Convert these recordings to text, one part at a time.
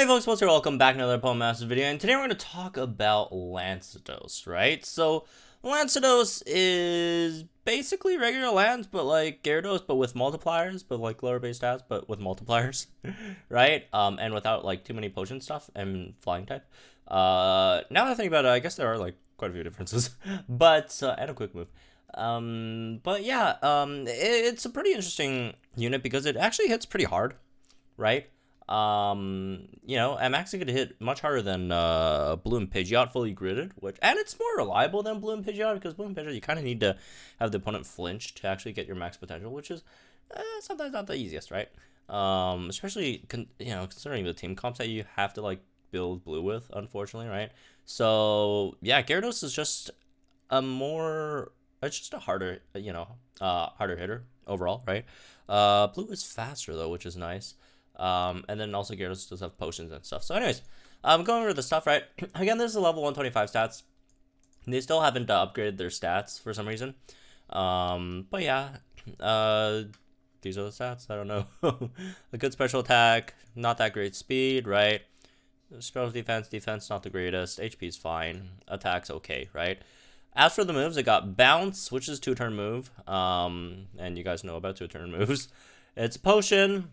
Hey folks, what's up? Welcome back to another Poem Master video, and today we're going to talk about Gyarados, right? So, Gyarados is basically regular Lance, but like Gyarados, but with multipliers, but like lower base stats, but with multipliers, right? And without like too many potion stuff and flying type. Now that I think about it, I guess there are like quite a few differences, but, and a quick move. But yeah, it's a pretty interesting unit because it actually hits pretty hard, right? You know, I'm actually gonna hit much harder than Blue and Pidgeot fully gridded, and it's more reliable than Blue and Pidgeot because Blue and Pidgeot you kind of need to have the opponent flinch to actually get your max potential, which is sometimes not the easiest, right? Especially considering the team comps that you have to like build Blue with, unfortunately, right? So yeah, Gyarados is just it's just a harder, harder hitter overall, right? Blue is faster though, which is nice. And then also Gyarados does have potions and stuff. So anyways, going over the stuff, right? Again, this is a level 125 stats. They still haven't upgraded their stats for some reason. But yeah, these are the stats. I don't know. A good special attack, not that great speed, right? Special defense not the greatest. HP is fine. Attack's okay, right? As for the moves, it got Bounce, which is 2-turn move. And you guys know about 2-turn moves. It's Potion,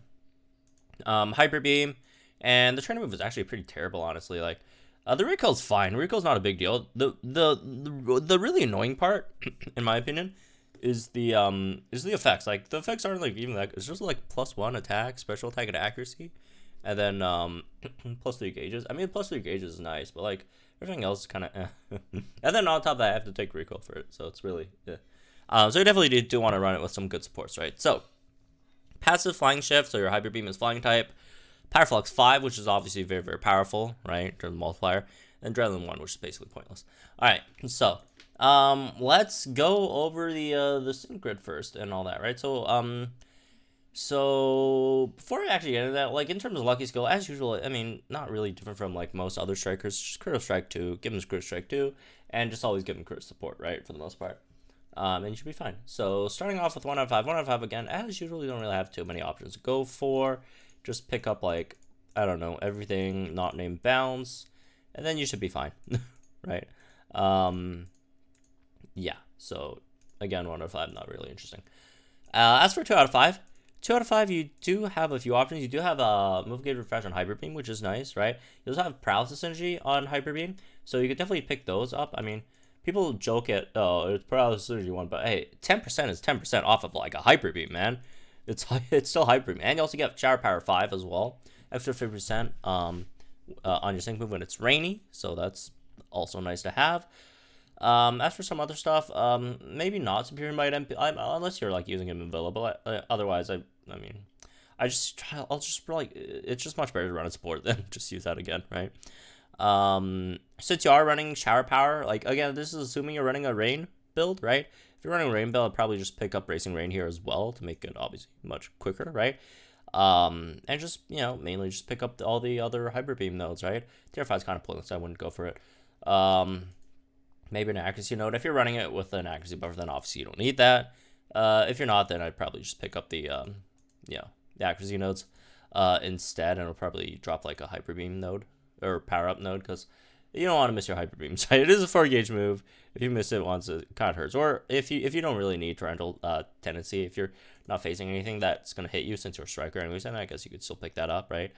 Hyper Beam, and the trainer move is actually pretty terrible, honestly. Like, the recall's fine. Recall's not a big deal. The really annoying part, in my opinion, is the effects. Like, the effects aren't like even that. It's just like +1 attack, special attack, and accuracy, and then +3 gauges. I mean, +3 gauges is nice, but like everything else is kind of and then on top of that, I have to take recall for it, so it's really so you definitely do want to run it with some good supports, right? So. Passive Flying Shift, so your Hyper Beam is Flying type. Power Flux 5, which is obviously very, very powerful, right? The multiplier. And Adrenaline 1, which is basically pointless. Alright, so, let's go over the sync grid first and all that, right? So before I actually get into that, like, in terms of Lucky Skill, as usual, I mean, not really different from, like, most other strikers. Just Critical Strike 2, give him Critical Strike 2, and just always give him Crit Support, right? For the most part. And you should be fine. So starting off with 1 out of 5. 1 out of 5 again, as usual, you don't really have too many options to go for. Just pick up, like, I don't know, everything not named Bounce, and then you should be fine, right? Yeah, so again, 1 out of 5, not really interesting. As for 2 out of 5, 2 out of 5, you do have a few options. You do have a Move Gauge Refresh on Hyper Beam, which is nice, right? You also have Paralysis Energy on Hyper Beam, so you could definitely pick those up. I mean, people joke at, oh, it's Paralysis Energy 1, but hey, 10% is 10% off of like a Hyper Beam, man. It's still Hyper Beam. And you also get Shower Power 5 as well. Extra 50% on your sync move when it's rainy, so that's also nice to have. As for some other stuff, maybe not Superior Might MP, unless you're like using him in Villa, but otherwise, I mean, I'll just like, it's just much better to run a support than just use that again, right? Since you are running Shower Power, like, again, this is assuming you're running a Rain build, right? If you're running a Rain build, I'd probably just pick up Racing Rain here as well to make it obviously much quicker, right? And just, you know, mainly just pick up all the other Hyper Beam nodes, right? Tier 5 is kind of pointless, I wouldn't go for it. Maybe an accuracy node. If you're running it with an accuracy buffer, then obviously you don't need that. If you're not, then I'd probably just pick up the accuracy nodes instead, and it'll probably drop like a Hyper Beam node or power up node, because you don't want to miss your Hyper Beam. So it is a 4-gauge move. If you miss it once, it kind of hurts. Or if you don't really need Torrential Tendency, if you're not facing anything that's going to hit you since you're a striker anyways, then I guess you could still pick that up, right?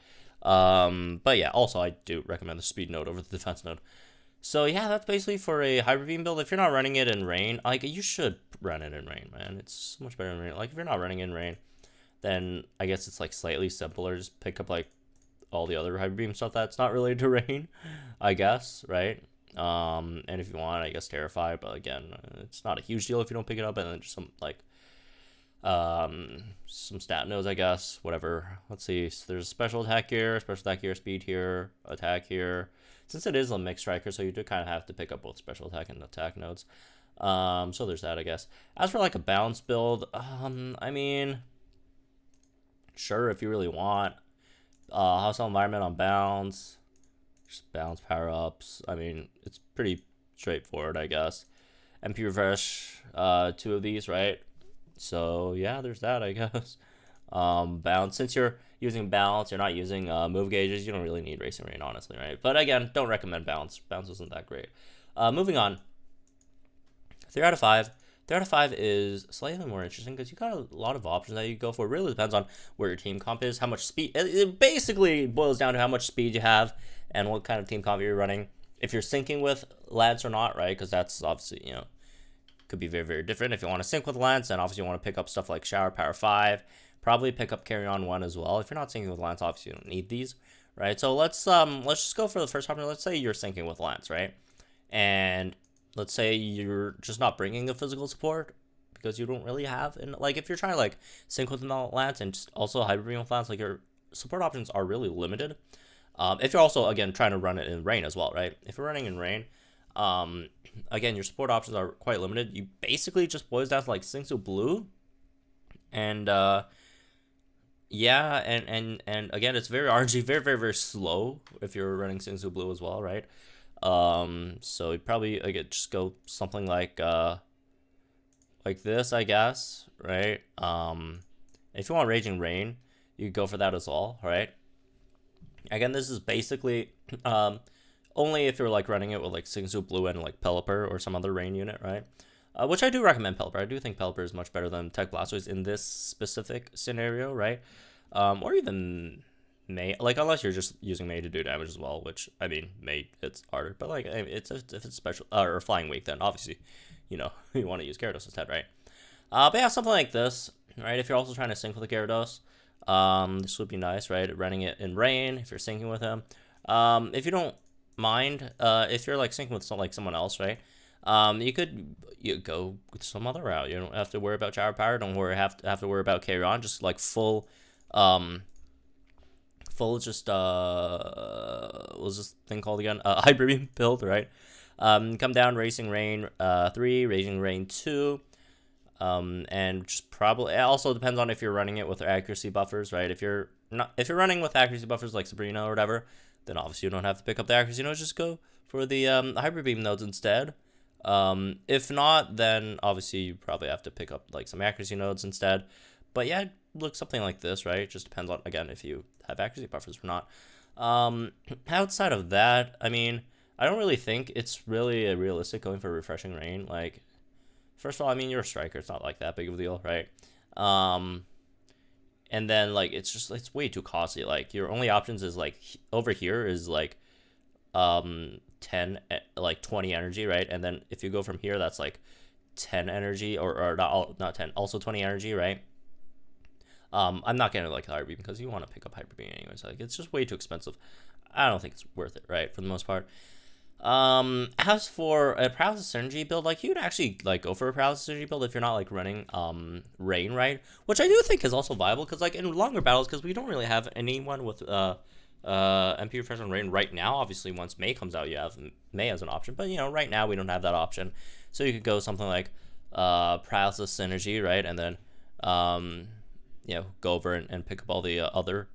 But yeah, also I do recommend the speed node over the defense node. So yeah, that's basically for a Hyper Beam build. If you're not running it in Rain, like, you should run it in Rain, man. It's so much better in Rain. Like, if you're not running in Rain, then I guess it's like slightly simpler. Just pick up like all the other Hyper Beam stuff that's not related to Rain, I guess, right? And if you want, I guess Terrify, but again, it's not a huge deal if you don't pick it up, and then just some like some stat nodes, I guess, whatever. Let's see, so there's special attack here, speed here, attack here. Since it is a mixed striker, so you do kind of have to pick up both special attack and attack nodes. So there's that, I guess. As for like a balance build, I mean, sure, if you really want. Hostile Environment on Bounce, just Bounce power-ups. I mean, it's pretty straightforward, I guess. MP Refresh, 2 of these, right? So yeah, there's that, I guess. Bounce, since you're using balance, you're not using move gauges, you don't really need Racing Rain, honestly, right? But again, don't recommend balance. Balance isn't that great. Moving on. 3 out of 5. 3 out of 5 is slightly more interesting because you got a lot of options that you go for. It really depends on where your team comp is, how much speed. It basically boils down to how much speed you have and what kind of team comp you're running. If you're syncing with Lance or not, right? Because that's obviously, you know, could be very, very different. If you want to sync with Lance, then obviously you want to pick up stuff like Shower Power 5. Probably pick up Carry On 1 as well. If you're not syncing with Lance, obviously you don't need these, right? So let's just go for the first option. Let's say you're syncing with Lance, right? And let's say you're just not bringing the physical support because you don't really have, and like if you're trying to like sync with Lance and just also Hyper Beam with Lance, like your support options are really limited. If you're also again trying to run it in rain as well, right? If you're running in rain, again your support options are quite limited. You basically just boils down to like Singsu Blue, and yeah, and again it's very RNG, very, very, very slow if you're running Singsu Blue as well, right? So you'd probably again just go something like this, I guess, right? If you want Raging Rain, you could go for that as well, right? Again, this is basically only if you're like running it with like Singsu Blue and like Pelipper or some other rain unit, right? Which I do recommend Pelipper. I do think Pelipper is much better than Tech Blastoise in this specific scenario, right? Or even May, like unless you're just using May to do damage as well, which I mean May it's harder, but like it's if it's special or Flying Weak, then obviously you know you want to use Gyarados instead, right? But yeah, something like this, right? If you're also trying to sync with a Gyarados, this would be nice, right? Running it in rain if you're syncing with him. If you don't mind, if you're like syncing with someone else, right? You go with some other route. You don't have to worry about Shower Power. Don't have to worry about Carry On. Just like full just what was this thing called again? Hyper Beam build, right? Come down Racing Rain 3, Raging Rain 2. And just probably it also depends on if you're running it with accuracy buffers, right? If you're running with accuracy buffers like Sabrina or whatever, then obviously you don't have to pick up the accuracy nodes. Just go for the Hyper Beam nodes instead. If not, then obviously you probably have to pick up like some accuracy nodes instead. But yeah, look something like this, right? It just depends on again if you have accuracy buffers or not. Outside of that, I mean, I don't really think it's really realistic going for Refreshing Rain. Like, first of all, I mean, you're a striker. It's not like that big of a deal, right? And then, like, it's way too costly. Like, your only options is, like, over here is, like, 10, like, 20 energy, right? And then if you go from here, that's, like, 10 energy, or not 10, also 20 energy, right? I'm not getting, like, Hyper Beam because you want to pick up Hyper Beam anyways. Like, it's just way too expensive. I don't think it's worth it, right, for the most part. As for a Paralysis Synergy build, like, you'd actually, like, go for a Paralysis Synergy build if you're not, like, running, Rain, right? Which I do think is also viable, because, like, in longer battles, because we don't really have anyone with, MP Refresh on Rain right now. Obviously, once May comes out, you have May as an option, but, you know, right now we don't have that option. So you could go something like, Paralysis Synergy, right? And then, you know, go over and pick up all the, other,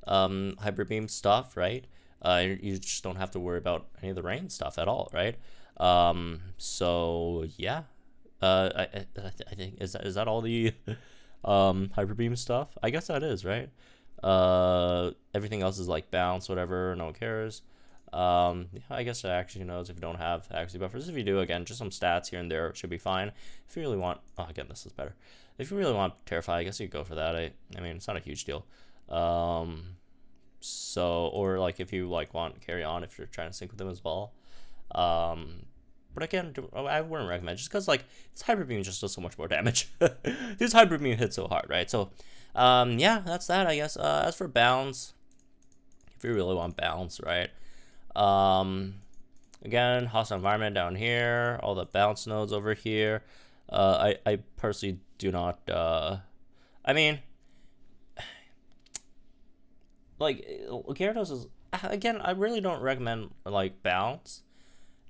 Hyper Beam stuff, right? You just don't have to worry about any of the rain stuff at all, right? So yeah, I think is that all the Hyper Beam stuff? I guess that is, right. Everything else is like bounce, whatever, no one cares. Yeah, I guess accuracy nodes if you don't have accuracy buffers. If you do, again, just some stats here and there should be fine. If you really want, oh, again, this is better. If you really want Terrify, I guess you could go for that. I mean, it's not a huge deal. So, or like if you like want Carry On if you're trying to sync with them as well. But again, I wouldn't recommend just because like this Hyper Beam just does so much more damage. This Hyper Beam hits so hard, right? So, yeah, that's that, I guess. As for bounce, if you really want bounce, right? Again, hostile environment down here, all the bounce nodes over here. I personally do not. I mean, like, Gyarados is, again, I really don't recommend, like, bounce.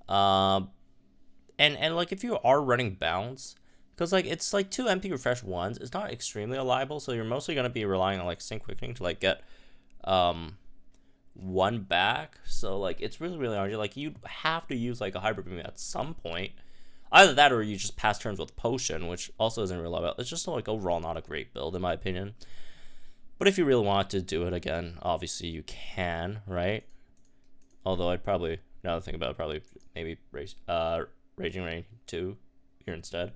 And like, if you are running bounce, because, like, it's, like, 2 MP refresh ones, it's not extremely reliable, so you're mostly going to be relying on, like, sync quickening to, like, get, 1 back. So, like, it's really, really hard. Like, you have to use, like, a Hyper Beam at some point. Either that or you just pass turns with Potion, which also isn't reliable. It's just, like, overall not a great build, in my opinion. But if you really want to do it again, obviously you can, right? Although I'd probably, now that I think about it, probably maybe Raging Rain 2 here instead.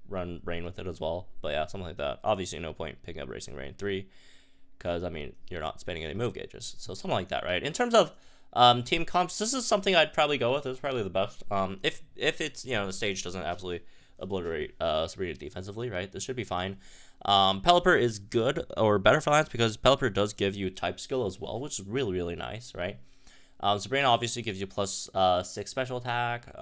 Run Rain with it as well. But yeah, something like that. Obviously no point picking up Racing Rain 3, because, I mean, you're not spending any move gauges. So something like that, right? In terms of team comps, this is something I'd probably go with. It's probably the best. If it's, the stage doesn't absolutely obliterate Sabrina defensively, right? This should be fine. Pelipper is good or better for Lance because Pelipper does give you type skill as well, which is really, really nice, right? Sabrina obviously gives you plus 6 special attack,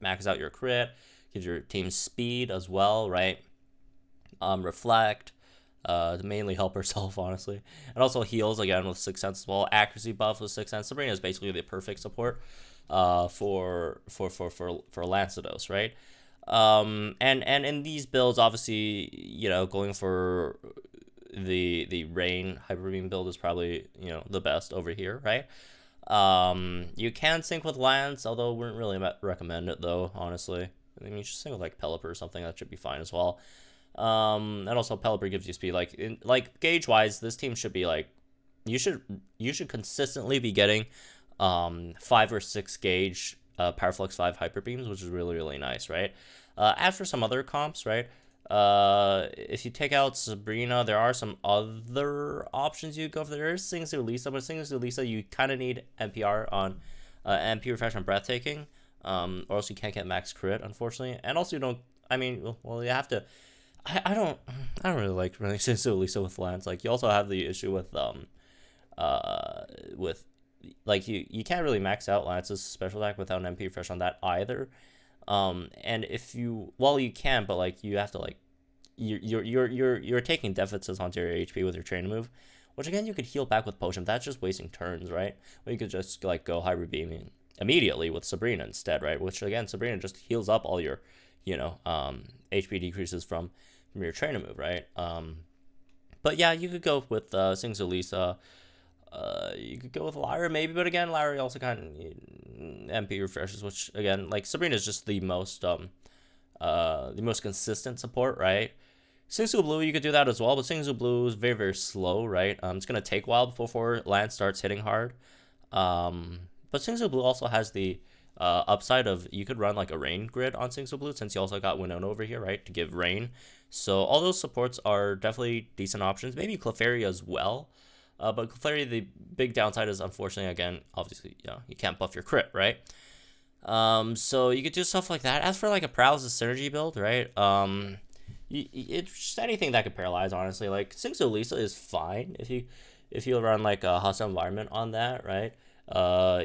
maxes out your crit, gives your team speed as well, right? Reflect, to mainly help herself, honestly. And also heals, again, with 6th Sense as well. Accuracy buff with 6th Sense. Sabrina is basically the perfect support for Lancedos, right? And in these builds, obviously, going for the Rain Hyper Beam build is probably, the best over here, right? You can sync with Lance, although wouldn't really recommend it, though, honestly. I mean, you should sync with, like, Pelipper or something. That should be fine as well. And also Pelipper gives you speed. Like gauge-wise, this team should be, like, you should consistently be getting 5 or 6 gauge Powerflex 5 Hyper Beams, which is really, really nice, right? As for some other comps, right? If you take out Sabrina, there are some other options you go for. There is Sing Su Lisa, but Sing Su Lisa, you kind of need NPR on MP Refresh on Breathtaking, or else you can't get max crit, unfortunately. And also you don't, I mean, well, you have to, I don't really like running Sing Su Lisa with Lance. Like, you also have the issue with like, you can't really max out Lance's special attack without an MP Refresh on that either. And if you, well, you can, but, like, you have to, like, you're taking deficits onto your HP with your train move, which, again, you could heal back with potion. That's just wasting turns, right? Or you could just, like, go Hybrid Beaming immediately with Sabrina instead, right? Which, again, Sabrina just heals up all your, HP decreases from your trainer move, right? But yeah, you could go with Sing Su Lisa. You could go with Lyra maybe, but again, Lyra also kind of MP refreshes, which, again, like, Sabrina is just the most consistent support, right? Sing Su Blue, you could do that as well, but Sing Su Blue is very, very slow, right? It's gonna take a while before Lance starts hitting hard. But Sing Su Blue also has the upside of, you could run like a rain grid on Sing Su Blue, since you also got Winona over here, right, to give rain. So all those supports are definitely decent options. Maybe Clefairy as well. But Clefairy, the big downside is, unfortunately, again, obviously, you can't buff your crit, right? So you could do stuff like that. As for, like, a Paralysis Synergy build, right? It's just anything that could paralyze, honestly. Like, Sing Su Lisa is fine if you run, like, a hostile environment on that, right?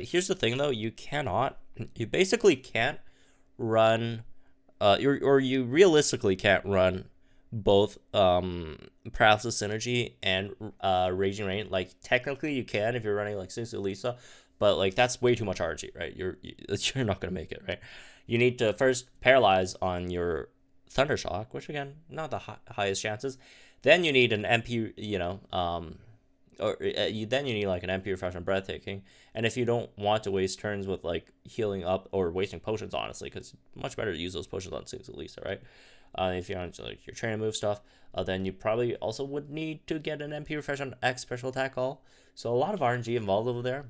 Here's the thing, though. You basically can't run, you realistically can't run both Paralysis Synergy and Raging Rain. Like, technically you can if you're running, like, Sing Su Lisa, but, like, that's way too much RNG, right? You're not gonna make it, right? You need to first paralyze on your Thundershock, which, again, not the highest chances. Then you need an MP, then you need, like, an MP refresh on Breathtaking. And if you don't want to waste turns with, like, healing up or wasting potions, honestly, because it's much better to use those potions on Sing Su Lisa, right? If you're on, like, your trainer move stuff, then you probably also would need to get an MP refresh on X special attack all. So a lot of RNG involved over there.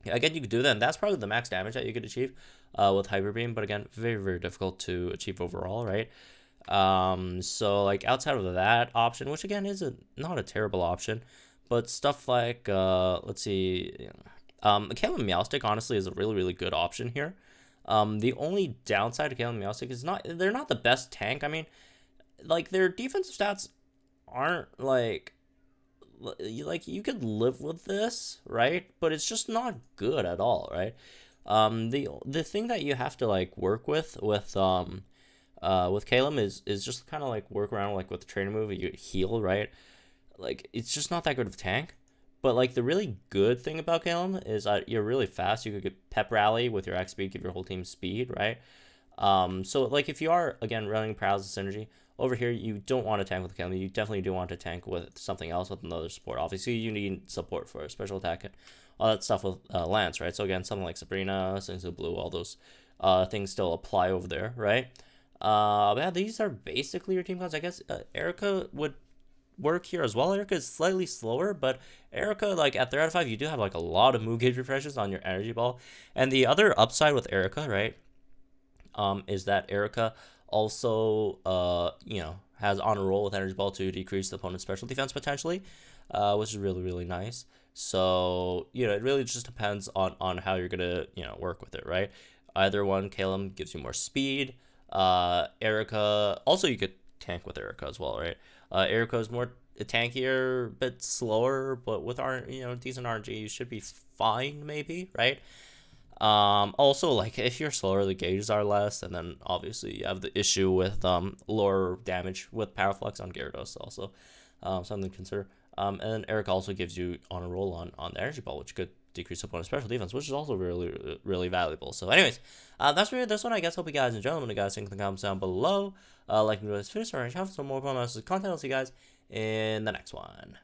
Again, you could do that, and that's probably the max damage that you could achieve with Hyper Beam, but again, very, very difficult to achieve overall, right? So, like, outside of that option, which, again, is not a terrible option, but stuff like, let's see, Kale and Meowstic, honestly, is a really, really good option here. The only downside to Kale and Meowstic is they're not the best tank. I mean, like, their defensive stats aren't, like, you could live with this, right? But it's just not good at all, right? The thing that you have to, like, work with Calum is just kind of, like, work around, like, with the trainer move, you heal, right? Like, it's just not that good of a tank. But, like, the really good thing about Calum is that you're really fast. You could get Pep Rally with your X speed, give your whole team speed, right? So, like, if you are, again, running Paralysis Synergy, over here, you don't want to tank with Calum. You definitely do want to tank with something else, with another support. Obviously, you need support for a special attack and all that stuff with Lance, right? So, again, something like Sabrina, Sing Su Blue, all those things still apply over there, right? But yeah, these are basically your team cards. I guess Erica would work here as well. Erica is slightly slower, but Erica, like at 3 out of 5, you do have like a lot of move gauge refreshes on your energy ball. And the other upside with Erica, right, is that Erica also, has honor roll with energy ball to decrease the opponent's special defense potentially, which is really, really nice. So, it really just depends on how you're gonna, work with it, right? Either one, Calum gives you more speed. Erica, also you could tank with Erica as well, right? Erica is more tankier, bit slower, but with our, decent RNG, you should be fine, maybe, right? Also, like, if you're slower, the gauges are less, and then obviously you have the issue with lower damage with Power Flux on Gyarados, also something to consider. And then Eric also gives you on a roll on the energy ball, which could decrease opponent's special defense, which is also really, really valuable. So, anyways, that's really this one. I guess. Hope you guys enjoy. Let me guys think in the comments down below. Like and enjoy this video, or have some more content. I'll see you guys in the next one.